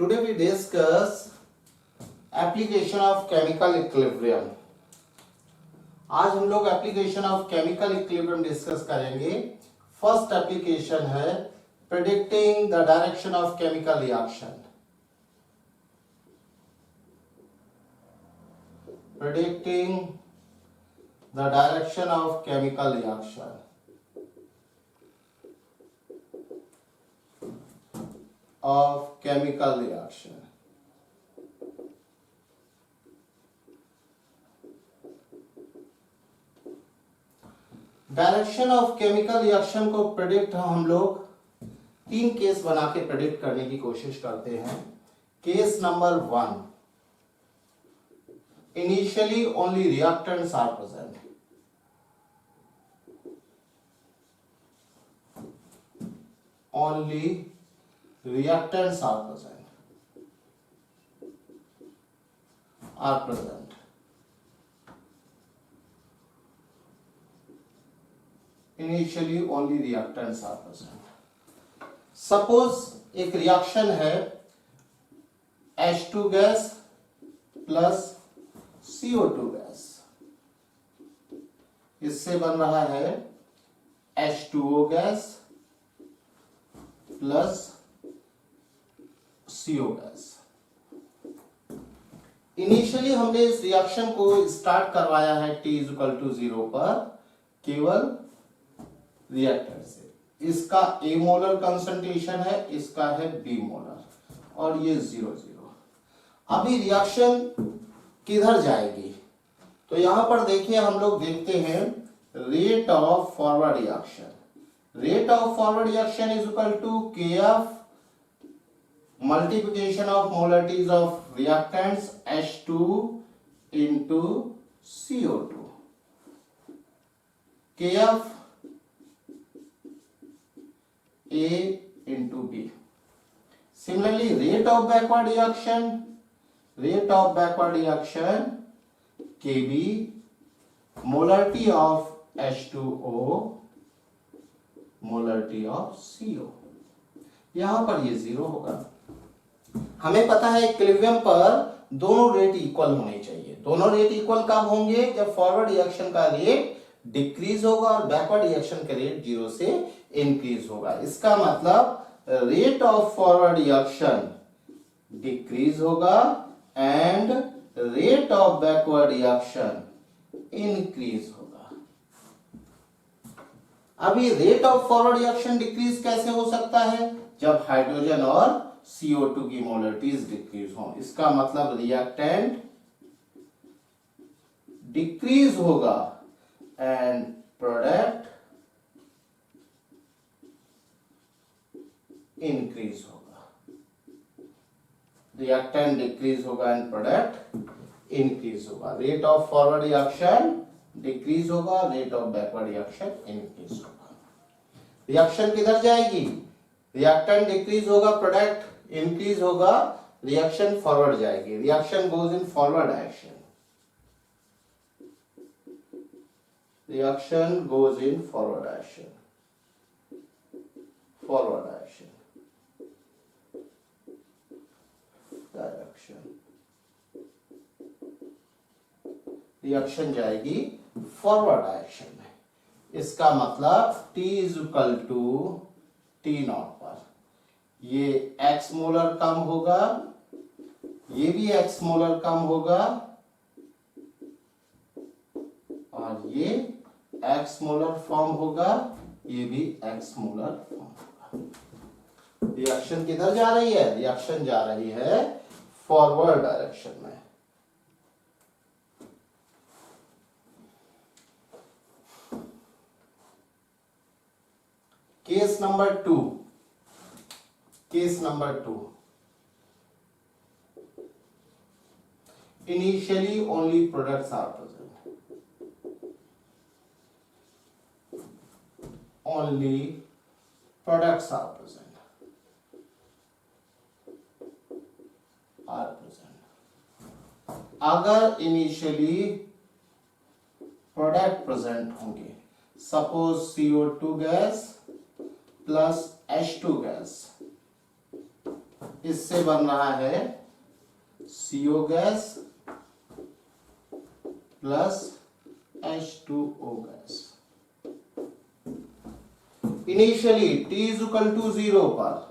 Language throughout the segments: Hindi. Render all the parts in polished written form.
Today we discuss application of chemical equilibrium. आज हम लोग application of chemical equilibrium discuss करेंगे. फर्स्ट एप्लीकेशन है predicting the direction of chemical reaction. Predicting the direction of chemical reaction. Direction of chemical reaction को प्रेडिक्ट हम लोग तीन केस बना के प्रेडिक्ट करने की कोशिश करते हैं. Case number 1, initially only reactants are present. Only reactants are present. Initially only reactants are present. Suppose एक रिएक्शन है H2 gas plus CO2 gas. इससे बन रहा है H2O gas plus CO gas. Initially हमने इस रिएक्शन को स्टार्ट करवाया है T=0 पर केवल रिएक्टेंट से. इसका A मोलर कंसंट्रेशन है, इसका है B मोलर और ये 0,0. अभी रिएक्शन किधर जाएगी? तो यहां पर देखिए, हम लोग देखते हैं rate of forward reaction. Rate of forward reaction is equal to Kf multiplication of molarities of reactants H2 into CO2. Kf A into B. Similarly, rate of backward reaction Kb molarity of H2O molarity of CO. यहां पर ये 0 होगा. हमें पता है इक्विलिब्रियम पर दोनों रेट इक्वल होने चाहिए. दोनों रेट इक्वल कब होंगे? जब फॉरवर्ड रिएक्शन का रेट डिक्रीज होगा और बैकवर्ड रिएक्शन का रेट 0 से इंक्रीज होगा. इसका मतलब rate of forward reaction decrease होगा and rate of backward reaction increase होगा. अभी rate of forward reaction decrease कैसे हो सकता है? जब हाइड्रोजन और CO2 की मोलरिटीज डिक्रीज हो. इसका मतलब रिएक्टेंट डिक्रीज होगा एंड प्रोडक्ट इंक्रीज होगा. रिएक्टेंट डिक्रीज होगा एंड प्रोडक्ट इंक्रीज होगा. Rate of forward reaction decrease होगा, rate of backward reaction increase होगा. रिएक्शन किधर जाएगी? रिएक्टेंट डिक्रीज होगा, प्रोडक्ट इंक्रीज होगा, रिएक्शन फॉरवर्ड जाएगी. Reaction goes in forward action. Reaction goes in forward action. Direction. Reaction जाएगी फॉरवर्ड एक्शन में. इसका मतलब T=T0 पर ये X मोलर कम होगा, ये भी X मोलर कम होगा और ये X मोलर फॉर्म होगा, ये भी X मोलर फॉर्म होगा. रिएक्शन किधर जा रही है? रिएक्शन जा रही है फॉरवर्ड डायरेक्शन में. Case number 2. Initially only products are present. Only products are present. अगर इनिशियली प्रोडक्ट प्रेजेंट होंगे, suppose CO2 gas plus H2 gas इससे बन रहा है CO gas plus H2O gas. Initially T is equal to 0 पर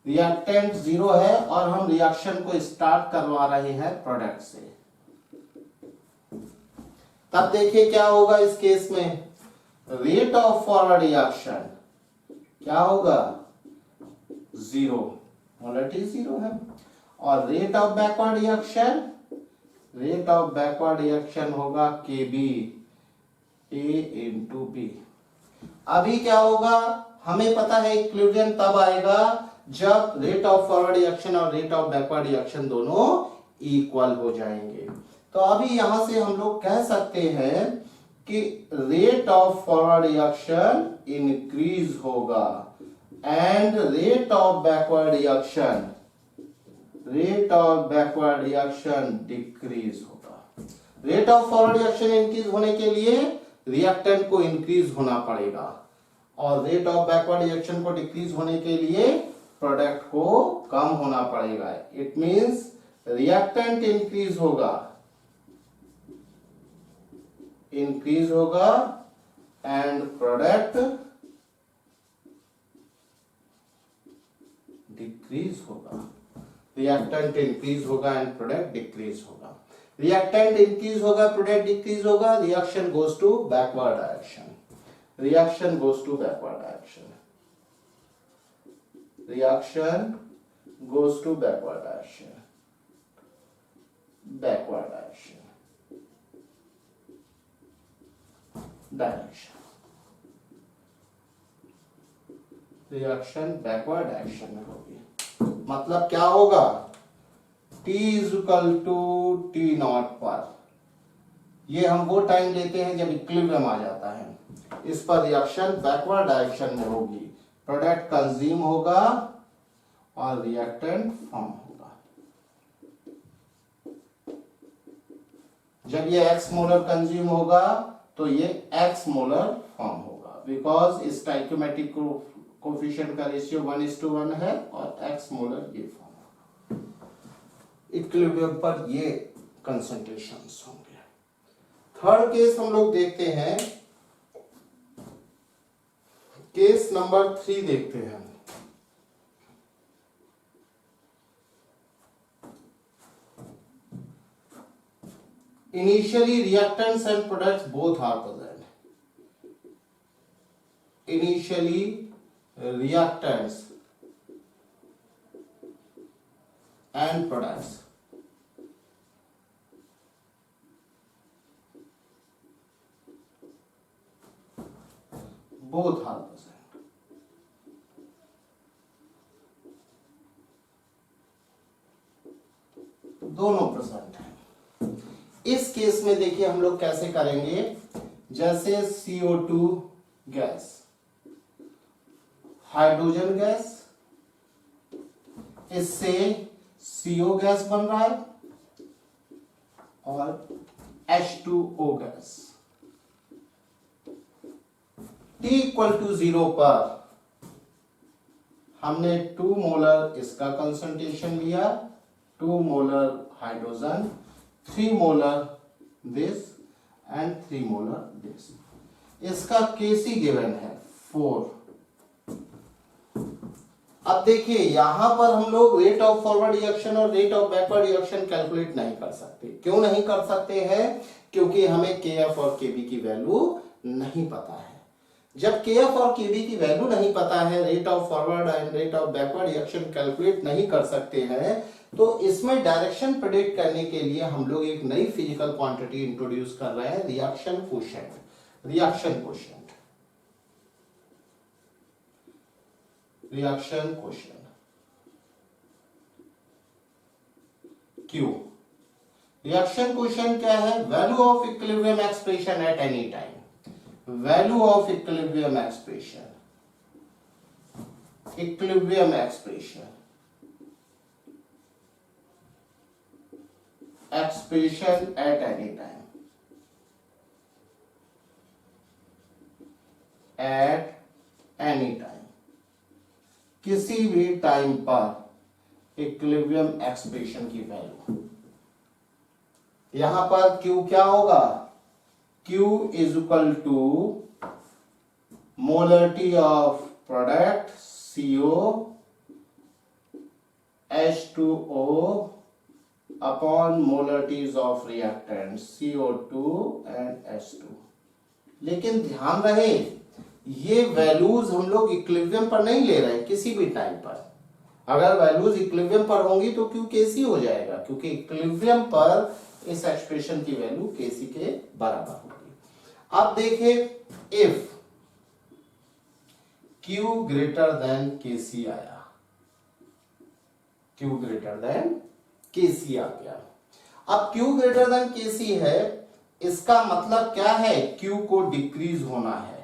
रिएक्टेंट 0 है और हम रिएक्शन को स्टार्ट करवा रहे हैं प्रोडक्ट से। तब देखिए क्या होगा इस केस में, रेट ऑफ फॉरवर्ड रिएक्शन क्या होगा 0, मोलरिटी 0 है, और रेट ऑफ बैकवर्ड रिएक्शन होगा KB A इंटू B। अभी क्या होगा, हमें पता है इक्विलिब्रियम तब आएगा जब रेट ऑफ फॉरवर्ड रिएक्शन और रेट ऑफ बैकवर्ड रिएक्शन दोनों इक्वल हो जाएंगे। तो अभी यहां से हम लोग कह सकते हैं कि rate of forward reaction increase होगा and rate of backward reaction decrease होगा। Rate of forward reaction increase होने के लिए रिएक्टेंट को इंक्रीज होना पड़ेगा और रेट ऑफ बैकवर्ड रिएक्शन को डिक्रीज होने के लिए प्रोडक्ट को कम होना पड़ेगा। इट मींस रिएक्टेंट इंक्रीज होगा एंड प्रोडक्ट डिक्रीज होगा। रिएक्टेंट इंक्रीज होगा एंड प्रोडक्ट डिक्रीज होगा। रिएक्टेंट इंक्रीज होगा, प्रोडक्ट डिक्रीज होगा, reaction goes to backward direction. Reaction goes to backward direction. Reaction backward direction में होगी। मतलब क्या होगा, T is equal to T0 पर, ये हम वो टाइम लेते हैं जब इक्विलिब्रियम आ जाता है। इस पर रिएक्शन बैकवर्ड डायरेक्शन में होगी, प्रोडक्ट कंज्यूम होगा और रिएक्टेंट फॉर्म होगा। जब ये X मोलर कंज्यूम होगा तो ये X मोलर फॉर्म होगा, बिकॉज इस स्टोइकियोमेट्रिक कोएफिशिएंट का रेशियो 1:1 है और X मोलर ये फॉर्म होगा। इक्विलिब्रियम पर ये कंसंट्रेशंस होंगे। थर्ड केस हम लोग देखते हैं, केस नंबर 3 देखते हैं। Initially reactants and products both are present. Initially reactants and products both are present. दोनों प्रेजेंट हैं। इस केस में देखिए हम लोग कैसे करेंगे, जैसे CO2 गैस, हाइड्रोजन गैस, इससे CO गैस बन रहा है और H2O gas. T equal to 0 पर हमने 2 मोलर इसका कंसंट्रेशन लिया, 2 molar hydrogen, 3 molar this and 3 molar this. इसका Kc गिवन है 4। अब देखिए यहां पर हम लोग रेट ऑफ फॉरवर्ड रिएक्शन और rate of backward reaction calculate नहीं कर सकते। क्यों नहीं कर सकते हैं, क्योंकि हमें Kf और Kb की वैल्यू नहीं पता है। जब Kf और Kb की वैल्यू नहीं पता है, rate of forward and rate of backward reaction calculate नहीं कर सकते हैं, तो इसमें डायरेक्शन प्रेडिक्ट करने के लिए हम लोग एक नई फिजिकल क्वांटिटी इंट्रोड्यूस कर रहे हैं, reaction coefficient. Q। Reaction coefficient क्या है, value of equilibrium expression at any time. Value of equilibrium expression at any time, किसी भी टाइम पर इक्विलिब्रियम एक्सप्रेशन की वैल्यू। यहां पर Q क्या होगा, Q is equal to molarity of product CO H2O upon molarities of reactant CO2 and H2। लेकिन ध्यान रहे ये वैल्यूज हम लोग इक्विलिब्रियम पर नहीं ले रहे, किसी भी टाइम पर। अगर वैल्यूज इक्विलिब्रियम पर होंगी तो Q Kc हो जाएगा, क्योंकि इक्विलिब्रियम पर इस एक्सप्रेशन की वैल्यू Kc के बराबर होगी। अब देखें if Q greater than Kc आया, Q ग्रेटर देन Kc आ गया। अब Q ग्रेटर देन Kc है, इसका मतलब क्या है, Q को डिक्रीज होना है।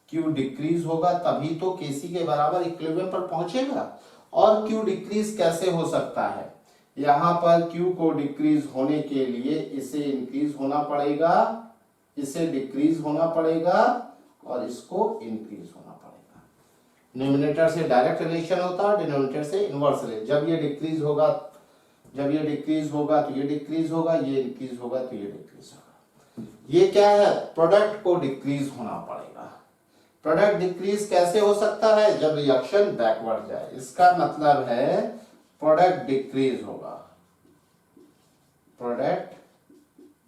Q डिक्रीज होगा तभी तो Kc के बराबर इक्विलिब्रियम पर पहुंचेगा। और Q डिक्रीज कैसे हो सकता है, यहां पर Q को डिक्रीज होने के लिए इसे इंक्रीज होना पड़ेगा, इसे डिक्रीज होना पड़ेगा और इसको इंक्रीज होना पड़ेगा। न्यूमरेटर से डायरेक्ट रिलेशन होता है, डिनोमिनेटर से इनवर्स रिलेशन। जब ये डिक्रीज होगा तो ये डिक्रीज होगा, ये इंक्रीज होगा तो ये डिक्रीज होगा। ये क्या है, प्रोडक्ट को डिक्रीज होना पड़ेगा। प्रोडक्ट डिक्रीज कैसे हो सकता है, जब रिएक्शन बैकवर्ड जाए। इसका मतलब है प्रोडक्ट डिक्रीज होगा, प्रोडक्ट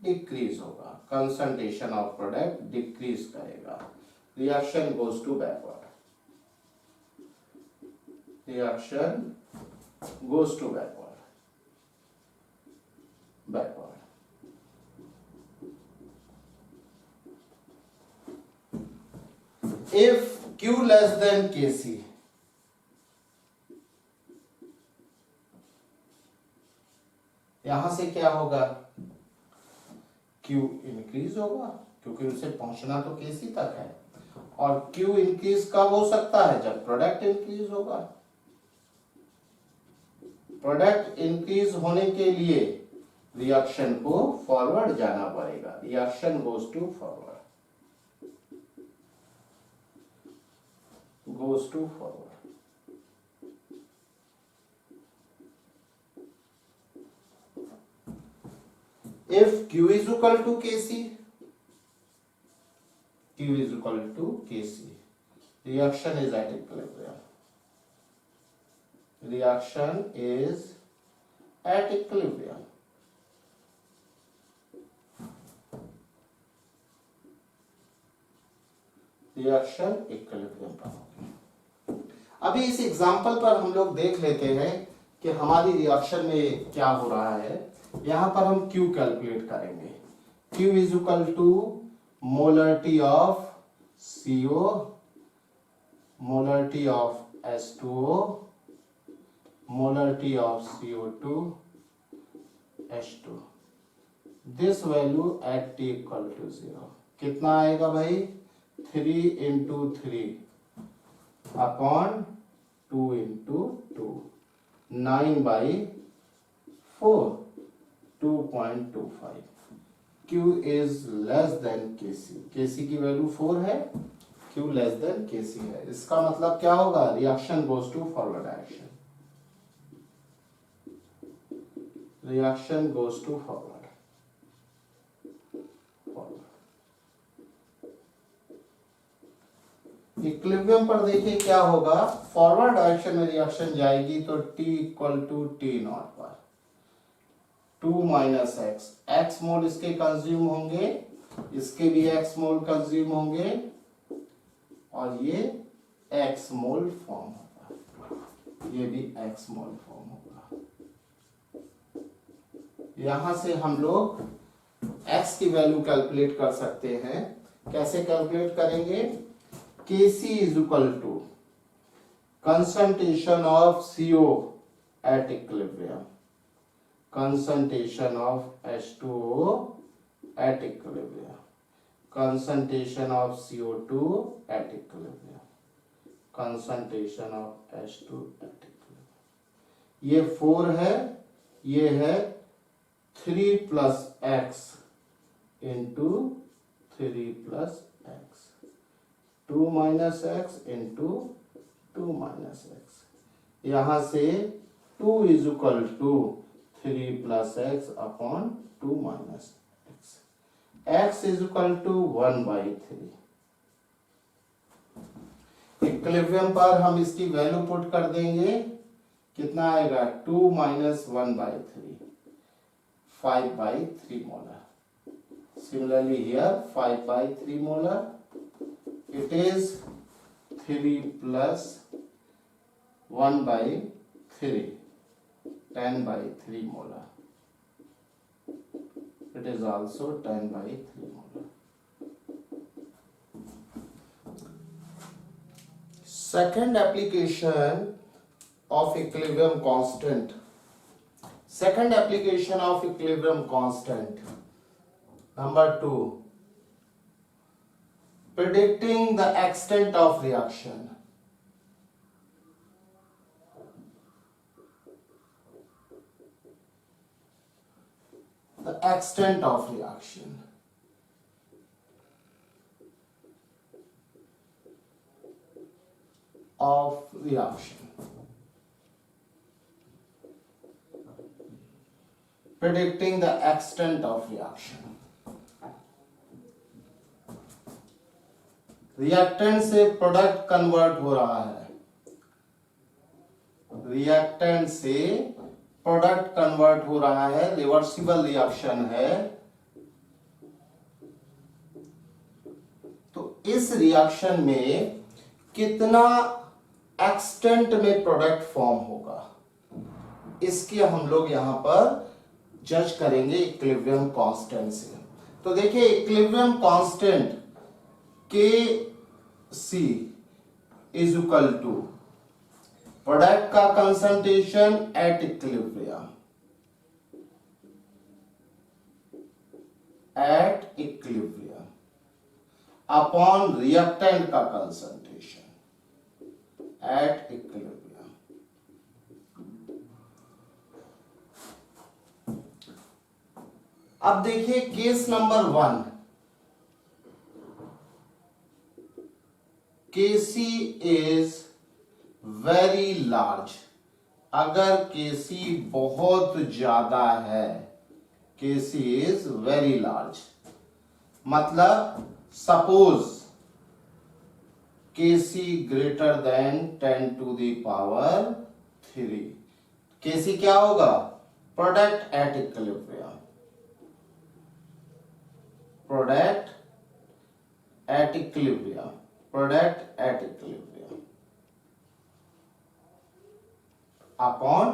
डिक्रीज होगा, कंसंट्रेशन ऑफ प्रोडक्ट डिक्रीज करेगा, reaction goes to backward, reaction goes to backward. If Q less than Kc, यहां से क्या होगा, Q इंक्रीज होगा क्योंकि उसे पहुंचना तो Kc तक है। और Q इंक्रीज कब हो सकता है, जब प्रोडक्ट इंक्रीज होगा। प्रोडक्ट इंक्रीज होने के लिए रिएक्शन को फॉरवर्ड जाना पड़ेगा, reaction goes to forward, goes to forward. If Q is equal to Kc, Q is equal to Kc, reaction is at equilibrium, reaction is at equilibrium। Reaction equilibrium पर होगी। अभी इस एग्जांपल पर हम लोग देख लेते हैं कि हमारी रिएक्शन में क्या हो रहा है। यहां पर हम Q कैलकुलेट करेंगे। Q is equal to molarity of CO, molarity of H2O, molarity of CO2, H2। This value at T equal to 0 कितना आएगा भाई, 3 into 3 upon 2 into 2, 9/4, 2.25। Q is less than Kc, Kc की वैल्यू 4 है, Q less than Kc है। इसका मतलब क्या होगा, reaction goes to forward direction, reaction goes to forward. Equilibrium पर देखिए क्या होगा, फॉरवर्ड डायरेक्शन में रिएक्शन जाएगी तो T equal to T naught पर 2 माइनस एक्स, एक्स मोल इसके कंज्यूम होंगे, इसके भी एक्स मोल कंज्यूम होंगे और ये एक्स मोल फॉर्म होगा, ये भी एक्स मोल फॉर्म होगा। यहां से हम लोग एक्स की वैल्यू कैलकुलेट कर सकते हैं। कैसे कैलकुलेट करेंगे, Kc is equal to concentration of CO at equilibrium, concentration of H2O at equilibrium, concentration of CO2 at equilibrium, concentration of H2 at equilibrium। ये 4 है, ये है 3 plus x into 3 plus x, 2 minus x into 2 minus x। यहां से 2 is equal to 3 plus x upon 2 minus x, x is equal to 1/3। Equilibrium पर हम इसकी वैल्यू पुट कर देंगे, कितना आएगा 2 minus 1/3, 5/3 molar. Similarly here 5/3 molar, it is 3 plus 1/3, 10/3 molar. It is also 10/3 molar. Second application of equilibrium constant. Second application of equilibrium constant. Number 2, predicting the extent of reaction. The extent of reaction. Predicting the extent of reaction. Reactant से प्रोडक्ट कन्वर्ट हो रहा है, रिएक्टेंट से प्रोडक्ट कन्वर्ट हो रहा है, रिवर्सिबल रिएक्शन है। तो इस रिएक्शन में कितना एक्सटेंट में प्रोडक्ट फॉर्म होगा, इसके हम लोग यहां पर जज करेंगे इक्विलिब्रियम कांस्टेंट से। तो देखिए equilibrium constant Kc is equal to product का concentration at equilibrium, upon reactant का कंसंट्रेशन एट इक्विलिब्रियम। अब देखिए case number 1, Kc is very large। अगर Kc बहुत ज्यादा है, Kc is very large, मतलब suppose Kc greater than 10 to the power 3, Kc क्या होगा, product at equilibrium, product at equilibrium, product at equilibrium upon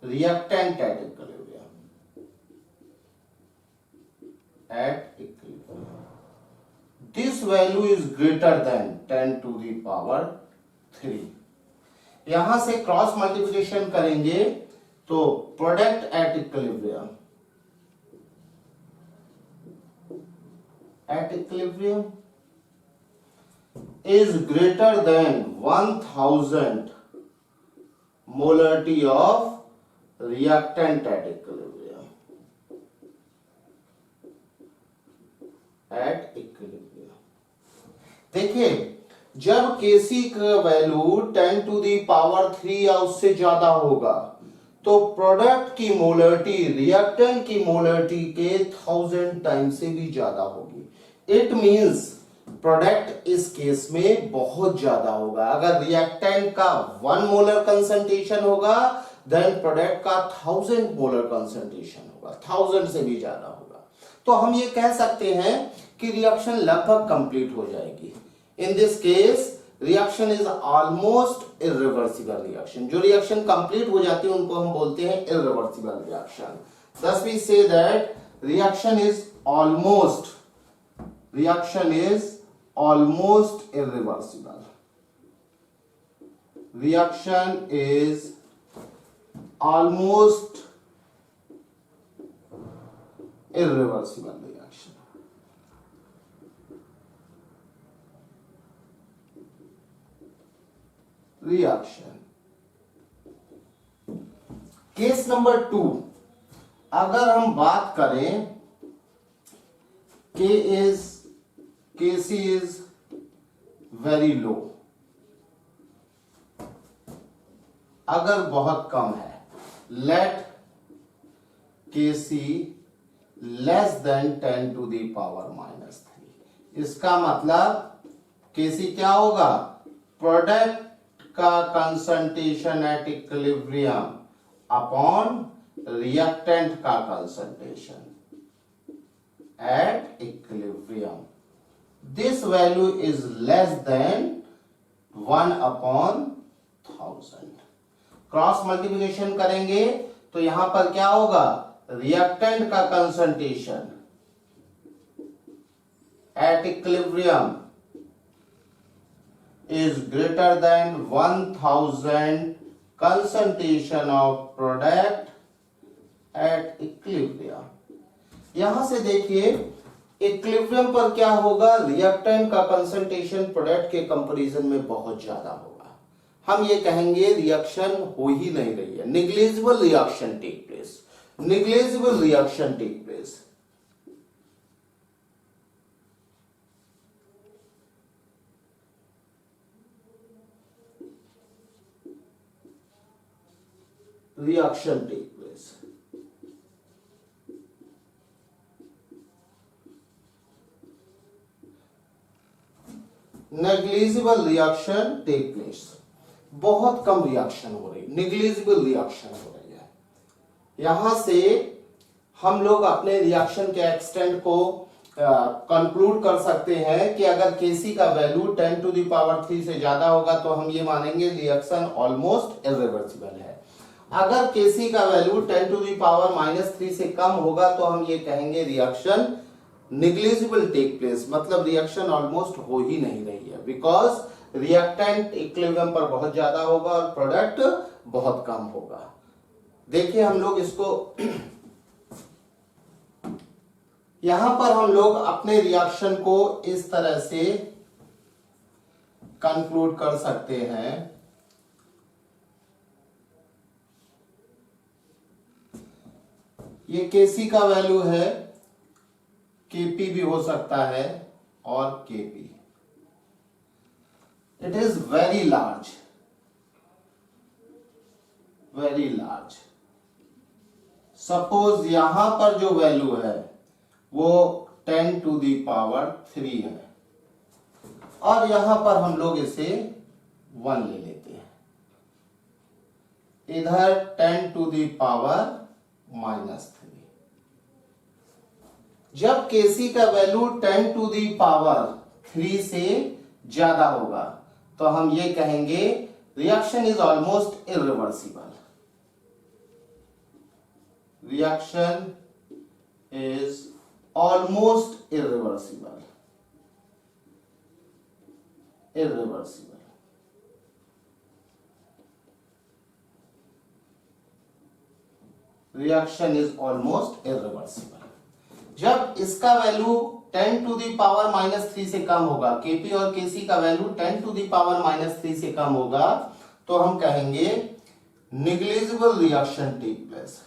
reactant at equilibrium, eight equilibrium. This value is greater than 10 to the power 3। यहां से क्रॉस मल्टीप्लिकेशन करेंगे तो product at equilibrium, is greater than 1000 molarity of reactant at equilibrium, देखिए जब Kc का वैल्यू 10 to the power 3 या उससे ज्यादा होगा तो प्रोडक्ट की मोलरिटी रिएक्टेंट की मोलरिटी के 1000 टाइम्स से भी ज्यादा होगी। इट मींस प्रोडक्ट इस केस में बहुत ज्यादा होगा। अगर रिएक्टेंट का 1 मोलर कंसंट्रेशन होगा देन प्रोडक्ट का 1000 मोलर कंसंट्रेशन होगा, 1000 से भी ज्यादा होगा। तो हम ये कह सकते हैं कि रिएक्शन लगभग कंप्लीट हो जाएगी। In this case reaction is almost irreversible reaction. जो रिएक्शन कंप्लीट हो जाती है उनको हम बोलते हैं irreversible reaction. thus we say that reaction is almost irreversible, reaction is almost irreversible reaction। Case number 2 अगर हम बात करें Kc is very low, अगर बहुत कम है let Kc less than 10 to the power -3। इसका मतलब Kc क्या होगा, प्रोडक्ट का concentration at equilibrium upon reactant का concentration at equilibrium. This value is less than 1/1000। Cross multiplication करेंगे तो यहां पर क्या होगा, रिएक्टेंट का concentration at equilibrium is greater than 1000 concentration of product at equilibrium। यहां से देखिए इक्विलिब्रियम पर क्या होगा, रिएक्टेंट का कंसंट्रेशन प्रोडक्ट के कंपैरिजन में बहुत ज्यादा होगा। हम ये कहेंगे रिएक्शन हो ही नहीं रही है, negligible reaction take place, negligible reaction take place. reaction take place। Negligible reaction take place, बहुत कम रिएक्शन हो रही, नेग्लिजिबल रिएक्शन हो रही है। यहां से हम लोग अपने रिएक्शन के एक्सटेंट को कंक्लूड कर सकते हैं कि अगर Kc का वैल्यू 10 टू द पावर 3 से ज्यादा होगा तो हम ये मानेंगे रिएक्शन ऑलमोस्ट इरिवर्सिबल है। अगर Kc का वैल्यू 10 टू दी पावर -3 से कम होगा तो हम ये कहेंगे रिएक्शन निग्लिजिबल टेक प्लेस, मतलब रिएक्शन ऑलमोस्ट हो ही नहीं रही है, बिकॉज रिएक्टेंट इक्विलिब्रियम पर बहुत ज्यादा होगा और प्रोडक्ट बहुत कम होगा। देखिए हम लोग इसको यहां पर हम लोग अपने रिएक्शन को इस तरह से कंक्लूड कर सकते हैं। ये Kc का वैल्यू है, Kp भी हो सकता है और Kp। It is very large, very large. Suppose यहां पर जो वैल्यू है वो 10 टू दी पावर 3 है और यहां पर हम लोग इसे 1 ले लेते हैं, इधर 10 टू दी पावर -3। जब Kc का वैल्यू 10 टू दी पावर 3 से ज्यादा होगा तो हम ये कहेंगे reaction is almost irreversible, reaction is almost irreversible, irreversible. Reaction is almost irreversible. जब इसका वैल्यू 10 टू दी पावर -3 से कम होगा, Kp और Kc का वैल्यू 10 टू दी पावर -3 से कम होगा तो हम कहेंगे negligible reaction take place.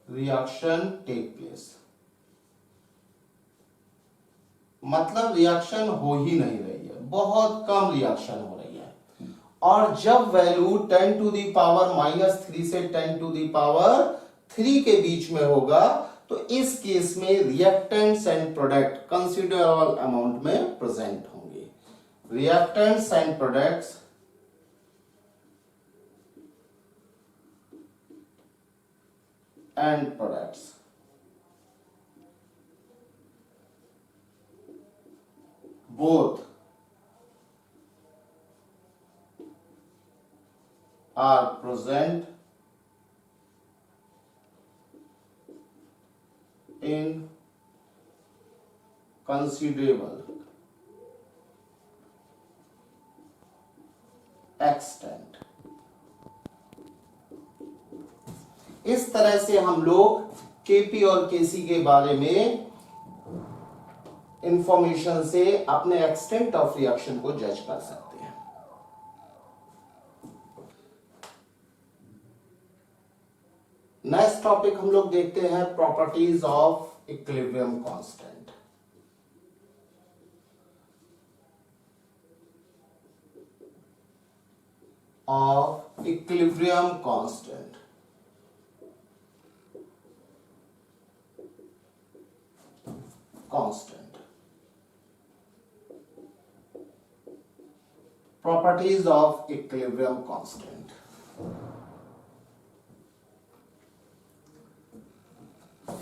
Reaction take place मतलब रिएक्शन हो ही नहीं रही है, बहुत कम रिएक्शन हो रही है। और जब वैल्यू 10 टू दी पावर -3 से 10 टू दी पावर 3 के बीच में होगा तो इस केस में reactants and product considerable amount में प्रेजेंट होंगे। Reactants and products both are present in considerable extent। इस तरह से हम लोग Kp और Kc के बारे में इंफॉर्मेशन से अपने एक्सटेंट ऑफ रिएक्शन को जज कर सकते हैं। नेक्स्ट टॉपिक हम लोग देखते हैं properties of equilibrium constant. of equilibrium constant. Properties of equilibrium constant.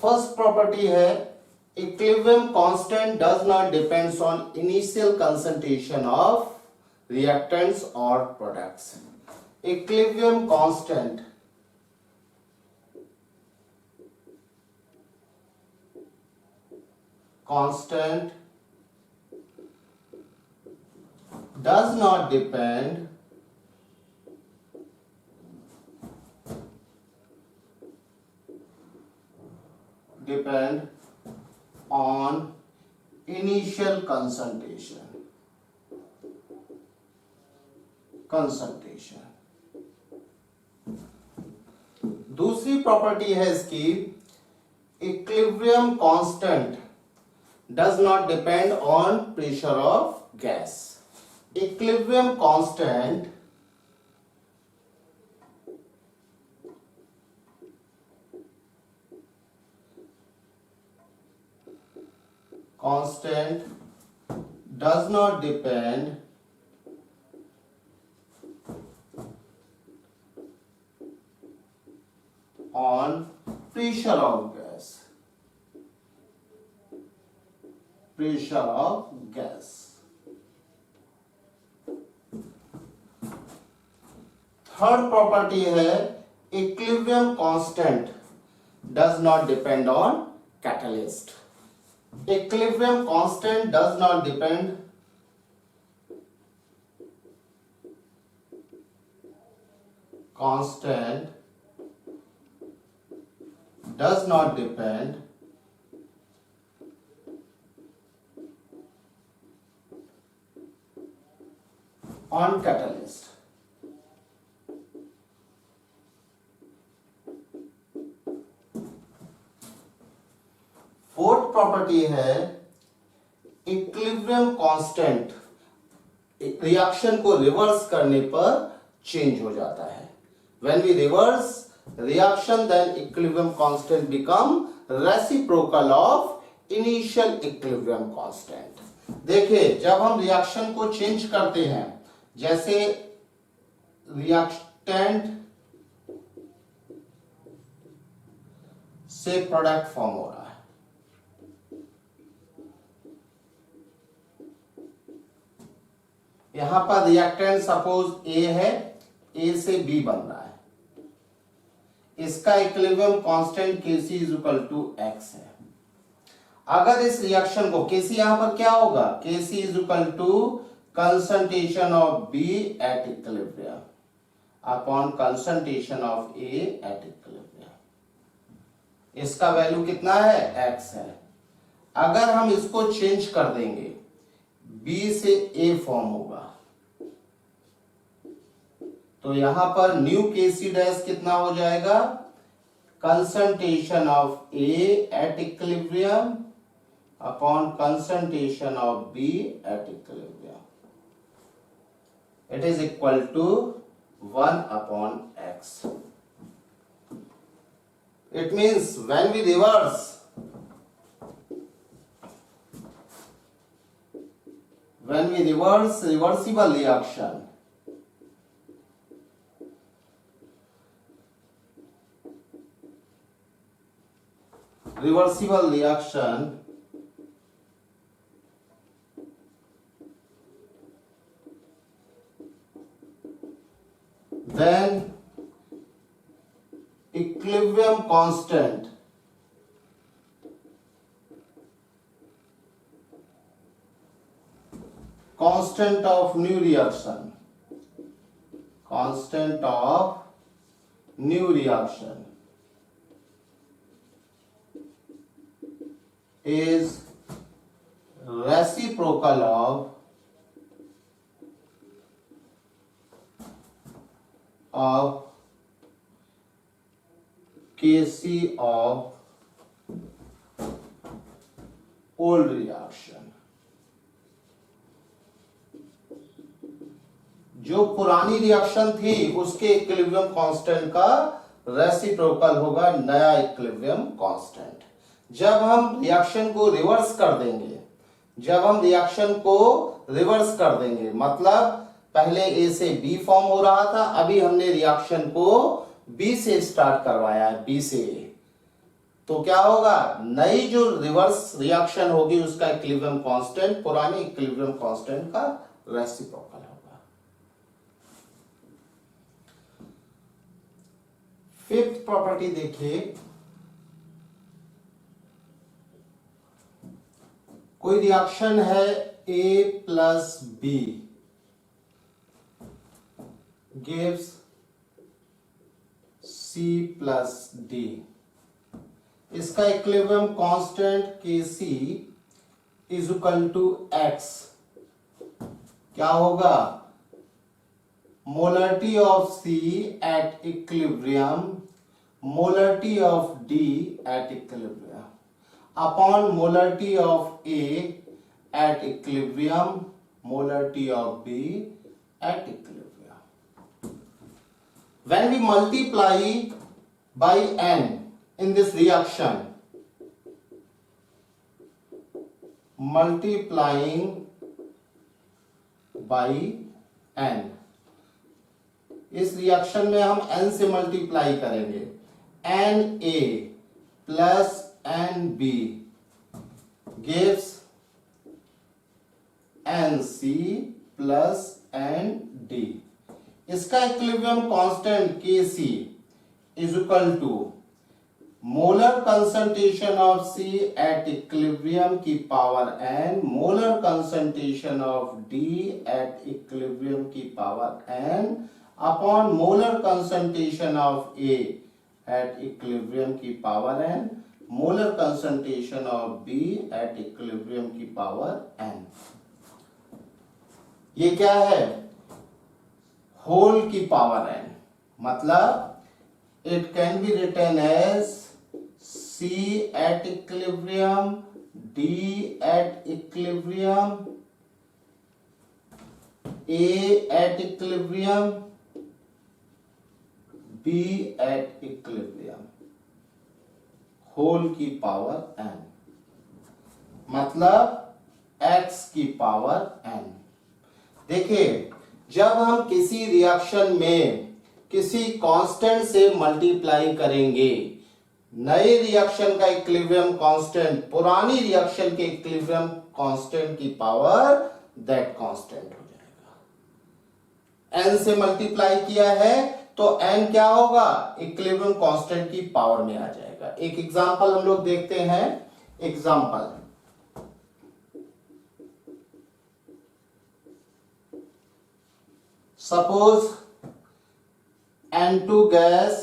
First property है equilibrium constant does not depends on initial concentration of reactants or products. Equilibrium constant does not depend on initial concentration. दूसरी प्रॉपर्टी है इसकी equilibrium constant does not depend on pressure of gas. Equilibrium constant does not depend on pressure of gas. Third property है equilibrium constant does not depend on catalyst. Equilibrium constant does not depend on catalyst. Fourth property है इक्विलिब्रियम कांस्टेंट रिएक्शन को रिवर्स करने पर चेंज हो जाता है. When we reverse reaction then equilibrium constant become reciprocal of initial equilibrium constant. देखिए जब हम रिएक्शन को चेंज करते हैं, जैसे रिएक्टेंट से प्रोडक्ट फॉर्म हो रहा है, यहां पर रिएक्टेंट सपोज ए है, ए से बी बन रहा है, इसका equilibrium constant Kc is equal to x है. अगर इस रिएक्शन को Kc यहां पर क्या होगा, Kc is equal to concentration of B at equilibrium upon concentration of A at equilibrium. इसका वैल्यू कितना है, x है. अगर हम इसको चेंज कर देंगे, B से A फॉर्म होगा, तो यहां पर न्यू Kc डैश कितना हो जाएगा, concentration of A at equilibrium upon concentration of B at equilibrium. It is equal to 1 upon x. It means when we reverse reversible reaction, then equilibrium constant of new reaction is reciprocal of Kc of old reaction. जो पुरानी रिएक्शन थी उसके इक्विलिब्रियम कांस्टेंट का रेसिप्रोकल होगा नया इक्विलिब्रियम कांस्टेंट। जब हम रिएक्शन को रिवर्स कर देंगे, मतलब पहले ए से बी फॉर्म हो रहा था, अभी हमने रिएक्शन को बी से स्टार्ट करवाया है, बी से ए, तो क्या होगा, नई जो रिवर्स रिएक्शन होगी उसका इक्विलिब्रियम कांस्टेंट पुराने इक्विलिब्रियम कांस्टेंट का रेसिप्रोकल होगा। फिफ्थ प्रॉपर्टी देखिए, कोई रिएक्शन है A plus B gives C plus D, इसका equilibrium constant Kc is equal to x, क्या होगा, molarity of C at equilibrium, molarity of D at equilibrium upon molarity of A at equilibrium, molarity of B at equilibrium. When we multiply by n in this reaction, multiplying by n, इस रिएक्शन में हम n से मल्टीप्लाई करेंगे, Na plus Nb gives Nc plus Nd, इसका equilibrium constant Kc is equal to molar concentration of C at equilibrium की power n, molar concentration of D at equilibrium की power n upon molar concentration of A at equilibrium की power n, molar concentration of B at equilibrium की पावर n। ये क्या है, होल की पावर n, मतलब it can be written as C at equilibrium, D at equilibrium, A at equilibrium, B at equilibrium, whole की पावर n, मतलब x की पावर n। देखिए, जब हम किसी रिएक्शन में किसी कांस्टेंट से मल्टीप्लाई करेंगे, नए रिएक्शन का इक्विलिब्रियम कांस्टेंट पुरानी रिएक्शन के इक्विलिब्रियम कांस्टेंट की पावर दैट कांस्टेंट हो जाएगा। n से मल्टीप्लाई किया है तो n क्या होगा, इक्विलिब्रियम कांस्टेंट की पावर में आ जाएगा। एक एग्जांपल हम लोग देखते हैं। Example, suppose N2 gas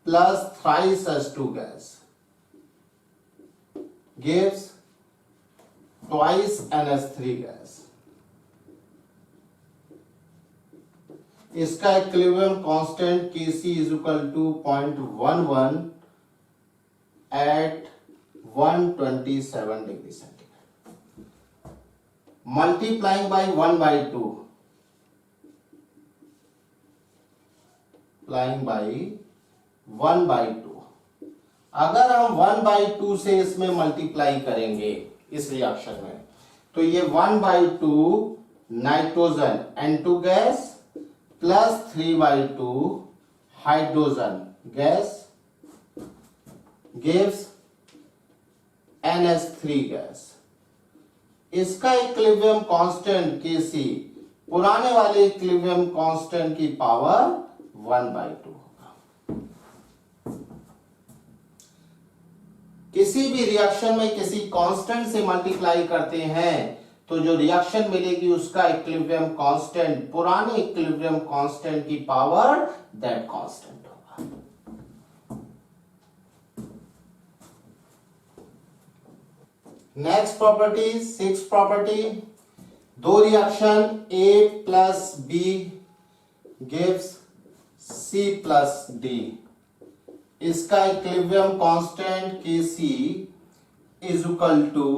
plus thrice H2 gas gives twice NH3 gas, इसका equilibrium constant Kc is equal to 0.11 at 127 degree centigrade, multiplying by 1/2, multiplying by 1/2। अगर हम 1/2 से इसमें मल्टीप्लाई करेंगे इस रिएक्शन में, तो ये 1/2 nitrogen N2 gas plus 3/2 hydrogen gas gives NH3 gas, इसका इक्विलिब्रियम कांस्टेंट Kc पुराने वाले इक्विलिब्रियम कांस्टेंट की पावर 1/2 होगा। किसी भी रिएक्शन में किसी कांस्टेंट से मल्टीप्लाई करते हैं तो जो रिएक्शन मिलेगी उसका इक्विलिब्रियम कांस्टेंट पुराने इक्विलिब्रियम कांस्टेंट की पावर दैट कांस्टेंट होगा। नेक्स्ट प्रॉपर्टी, सिक्स प्रॉपर्टी, दो reaction A plus B gives C plus D, इसका equilibrium constant Kc is equal to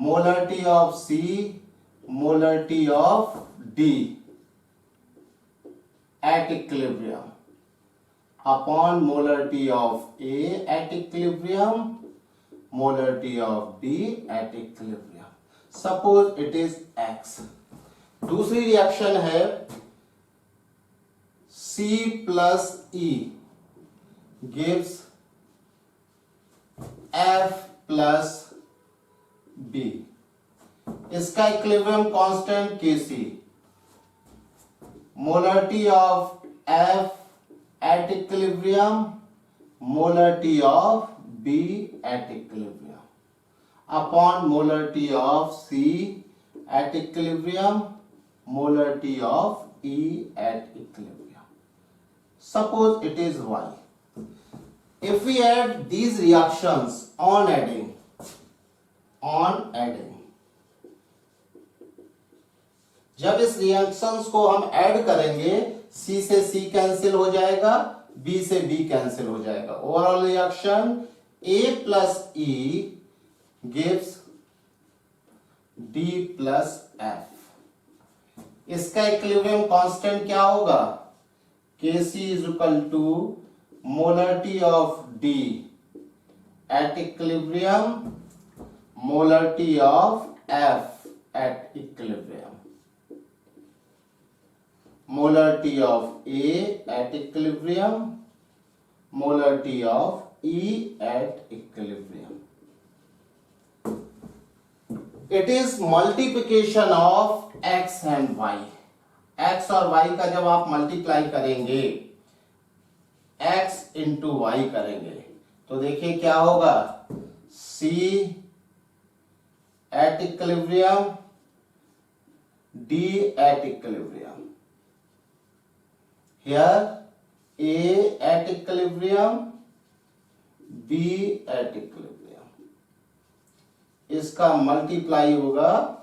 molarity of C, molarity of D at equilibrium upon molarity of A at equilibrium, molarity of B at equilibrium. Suppose it is X. दूसरी रिएक्शन है C plus E gives F plus B. इसका equilibrium constant Kc. Molarity of F at equilibrium, molarity of B at equilibrium upon molarity of C at equilibrium, molarity of E at equilibrium. Suppose it is Y. If we add these reactions on adding, जब इस रिएक्शंस को हम ऐड करेंगे, C से C कैंसिल हो जाएगा, B से B कैंसिल हो जाएगा. Overall reaction A plus E gives D plus F. इसका इक्विलिब्रियम कांस्टेंट क्या होगा? Kc is equal to molarity of D at equilibrium, molarity of F at equilibrium. Molarity of A at equilibrium, molarity of E at equilibrium. It is multiplication of X and Y. X और Y का जब आप मल्टीप्लाई करेंगे, X into Y करेंगे, तो देखिए क्या होगा? C at equilibrium, D at equilibrium. Here A at equilibrium, B at equilibrium. इसका मल्टीप्लाई होगा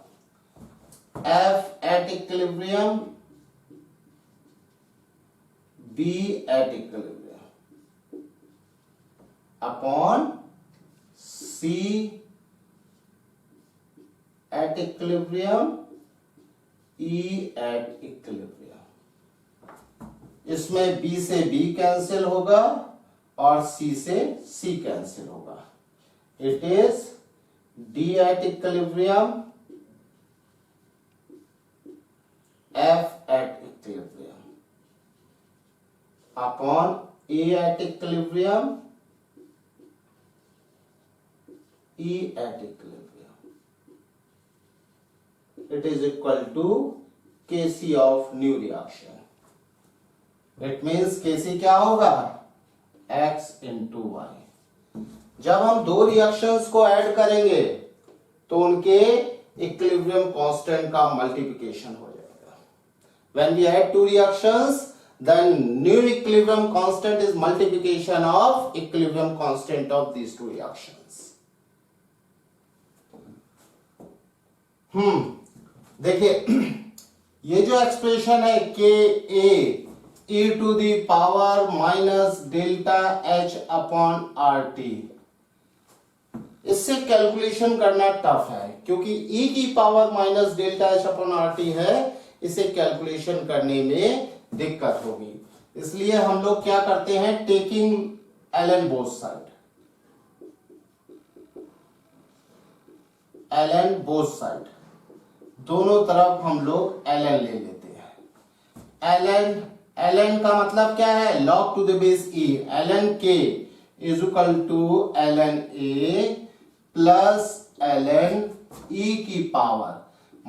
F at equilibrium, B at equilibrium upon C at equilibrium, E at equilibrium. इसमें B से B कैंसिल होगा और C से C कैंसिल होगा. It is D at equilibrium, F at equilibrium upon A at equilibrium, E at equilibrium. It is equal to Kc of new reaction. It means Kc क्या होगा? X into Y. जब हम दो रिएक्शंस को ऐड करेंगे तो उनके इक्विलिब्रियम कांस्टेंट का मल्टीप्लिकेशन हो जाएगा. When we add two reactions, then new equilibrium constant is multiplication of equilibrium constant of these two reactions. देखिए ये जो एक्सप्रेशन है Ka e to the power minus delta H upon RT, इससे कैलकुलेशन करना टफ है क्योंकि e की power minus delta H upon RT है. इसे कैलकुलेशन करने में दिक्कत होगी, इसलिए हम लोग क्या करते हैं? Taking ln both side, ln both side, दोनों तरफ हम लोग ln ले लेते हैं. ln का मतलब क्या है? log to the base e. ln k is equal to ln a plus ln e की power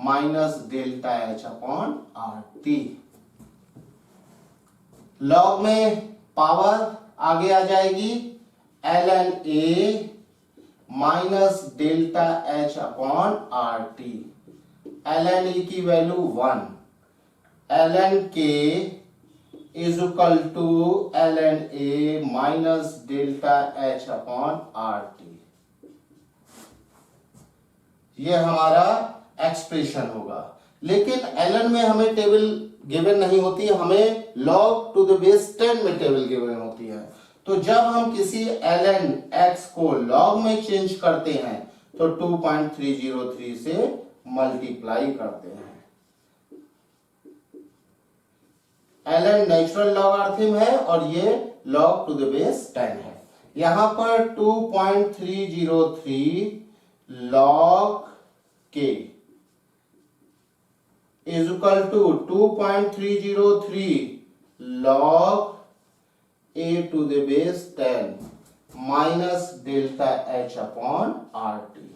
minus delta H upon RT. log में पावर आगे आ जाएगी ln a minus delta H upon RT. ln e की value 1. ln k is equal to ln a minus delta H upon RT. ये हमारा एक्सप्रेशन होगा. लेकिन ln में हमें टेबल गिवन नहीं होती, हमें log टू द बेस 10 में टेबल गिवन होती है. तो जब हम किसी ln x को log में चेंज करते हैं तो 2.303 से मल्टीप्लाई करते हैं। ln नेचुरल लॉगरिथम है और ये log टू द बेस 10 है। यहां पर 2.303 log k is equal to 2.303 log a to the base 10 minus delta H upon R T.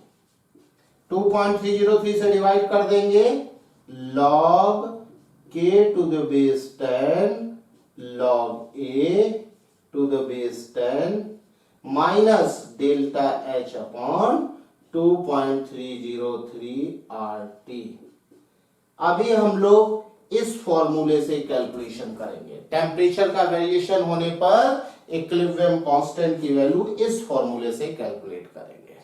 2.303 से डिवाइड कर देंगे, log k to the base 10 log a to the base 10 minus delta H upon 2.303 R T. अभी हम लोग इस फॉर्मूले से कैलकुलेशन करेंगे। टेम्परेचर का वेरिएशन होने पर इक्विलिब्रियम कांस्टेंट की वैल्यू इस फॉर्मूले से कैलकुलेट करेंगे।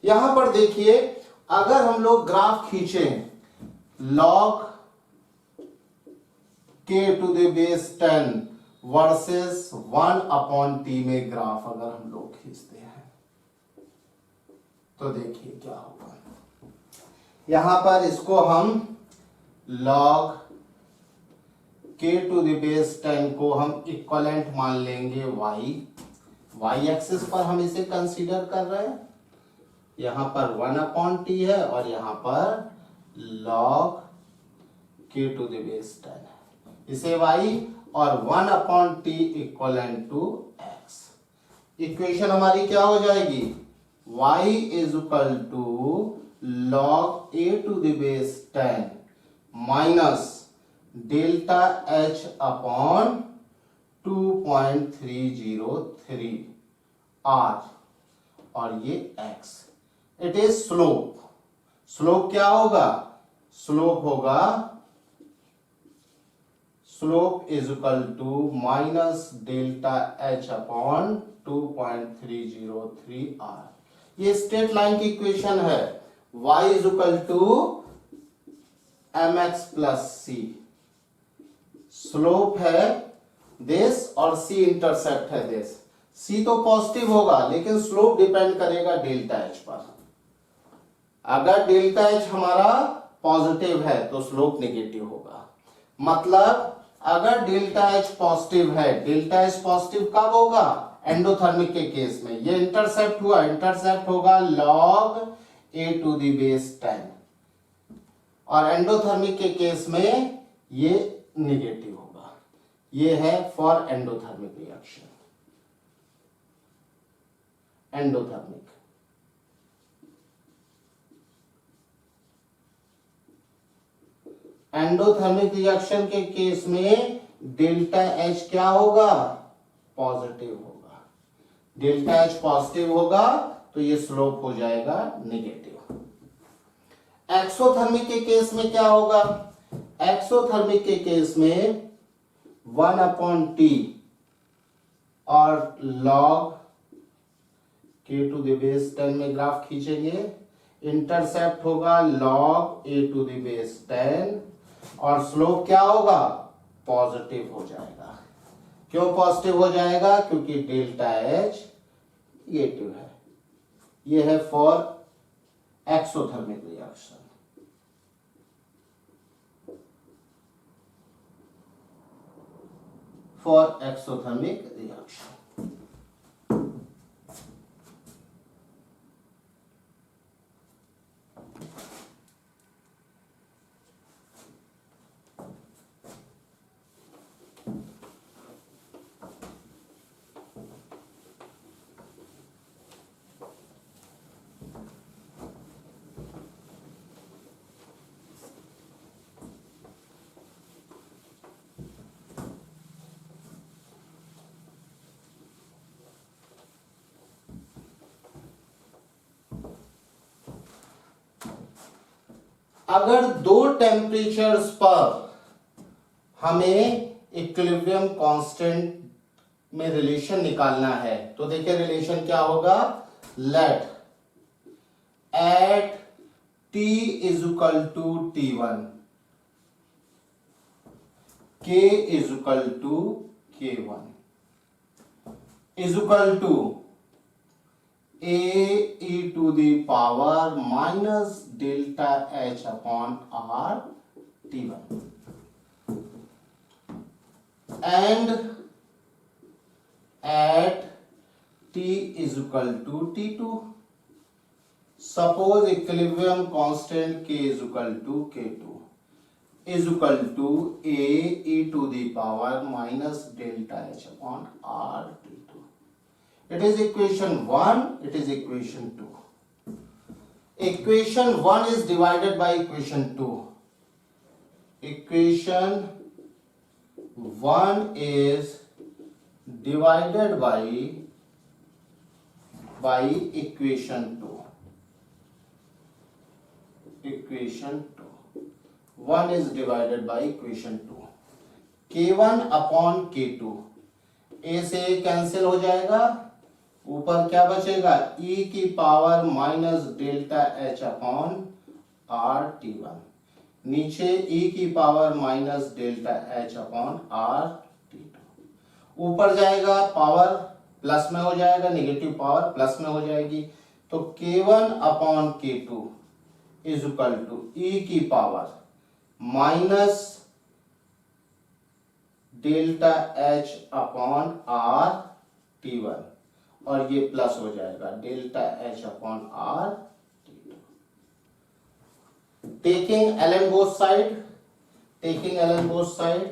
यहां पर देखिए, अगर हम लोग ग्राफ खींचें log k to the base 10 versus 1 upon t में ग्राफ अगर हम लोग खींचते हैं तो देखिए क्या होगा। यहां पर इसको हम log k to the base 10 को हम इक्वलेंट मान लेंगे y एक्सिस पर हम इसे कंसीडर कर रहे हैं। यहां पर 1 अपॉन t है और यहां पर log k to the base 10 है, इसे y और 1 upon t equivalent to x। Equation हमारी क्या हो जाएगी, y is equal to log a to the base 10 minus delta h upon 2.303 r और ये x। It is slope. Slope क्या होगा, स्लोप होगा slope is equal to minus delta h upon 2.303 r। ये स्ट्रेट लाइन की इक्वेशन है। y is equal to mx plus c, slope है दिस और c इंटरसेप्ट है दिस। c तो पॉजिटिव होगा लेकिन स्लोप डिपेंड करेगा डेल्टा h पर। अगर डेल्टा h हमारा पॉजिटिव है तो स्लोप नेगेटिव होगा। मतलब अगर डेल्टा h पॉजिटिव है, डेल्टा h पॉजिटिव कब होगा, एंडोथर्मिक के केस में। ये इंटरसेप्ट हुआ, इंटरसेप्ट होगा log a to the base 10 और एंडोथर्मिक के केस में ये नेगेटिव होगा। ये है for endothermic reaction. Endothermic endothermic reaction के केस में डेल्टा एच क्या होगा, पॉजिटिव होगा। डेल्टा एच पॉजिटिव होगा तो ये स्लोप हो जाएगा नेगेटिव। एक्सोथर्मिक के केस में क्या होगा, एक्सोथर्मिक के केस में 1 अपॉन टी और log k to the base 10 में ग्राफ खींचेंगे। इंटरसेप्ट होगा log a to the base 10 और स्लोप क्या होगा, पॉजिटिव हो जाएगा। क्यों पॉजिटिव हो जाएगा, क्योंकि डेल्टा एच नेगेटिव है। ये है for exothermic reaction. For exothermic reaction अगर दो टेम्परेचर्स पर हमें इक्विलिब्रियम कांस्टेंट में रिलेशन निकालना है तो देखिए रिलेशन क्या होगा, let at T is equal to T1 K is equal to K1 is equal to e to the power minus delta h upon r T1 and at t is equal to T2. Suppose equilibrium constant k is equal to K2 is equal to a e to the power minus delta h upon r T2. It is equation 1, it is equation 2. Equation 1 is divided by equation 2. Equation 1 is divided by equation 2. Equation 2. 1 is divided by equation 2. K1 upon K2. A से कैंसिल हो जाएगा, ऊपर क्या बचेगा e की power minus delta h upon r T1, नीचे e की power minus delta h upon r T2. ऊपर जाएगा पावर प्लस में हो जाएगा, नेगेटिव पावर प्लस में हो जाएगी, तो K1 upon K2 is equal to e की power minus delta h upon r T1 और ये प्लस हो जाएगा delta h upon r T2. Taking ln both side, taking ln both side,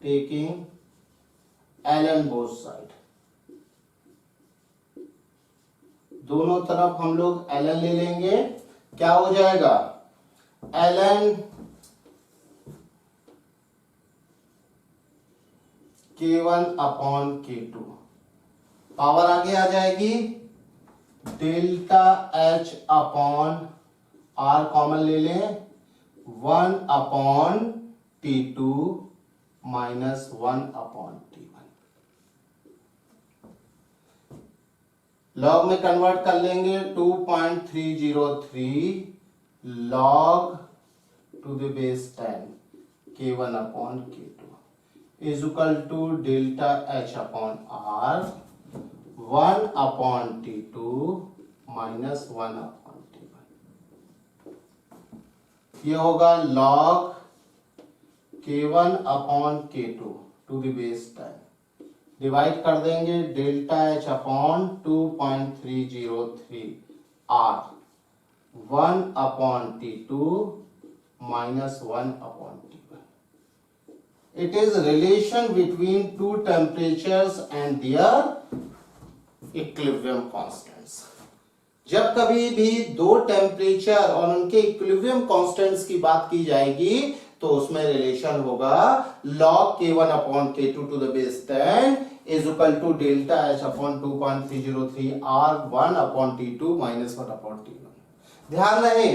taking ln both side, दोनों तरफ हम लोग ln ले लेंगे. क्या हो जाएगा ln K1 upon K2, power आगे आ जाएगी delta h upon r common ले लें, 1 upon T2 minus 1 upon T1. Log में कन्वर्ट कर लेंगे 2.303 log to the base 10 K1 upon K2 is equal to delta h upon r 1 upon T2 minus 1 upon T1. ये होगा log K1 upon K2 to the base 10, divide कर देंगे delta h upon 2.303 r 1 upon T2 minus 1 upon T1. It is relation between two temperatures and their equilibrium constants. जब कभी भी दो टेम्परेचर और उनके इक्विलिब्रियम कांस्टेंट्स की बात की जाएगी तो उसमें रिलेशन होगा log K1 upon K2 to the base 10 is equal to delta h upon 2.303 r 1 upon T2 minus 1 upon T1. ध्यान रहे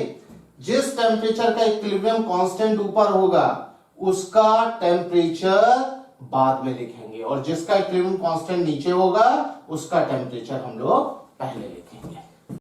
जिस टेम्परेचर का इक्विलिब्रियम कांस्टेंट ऊपर होगा उसका टेम्परेचर बाद में लिखेंगे और जिसका इक्विलिब्रियम कांस्टेंट नीचे होगा उसका टेम्परेचर हम लोग पहले लिखेंगे.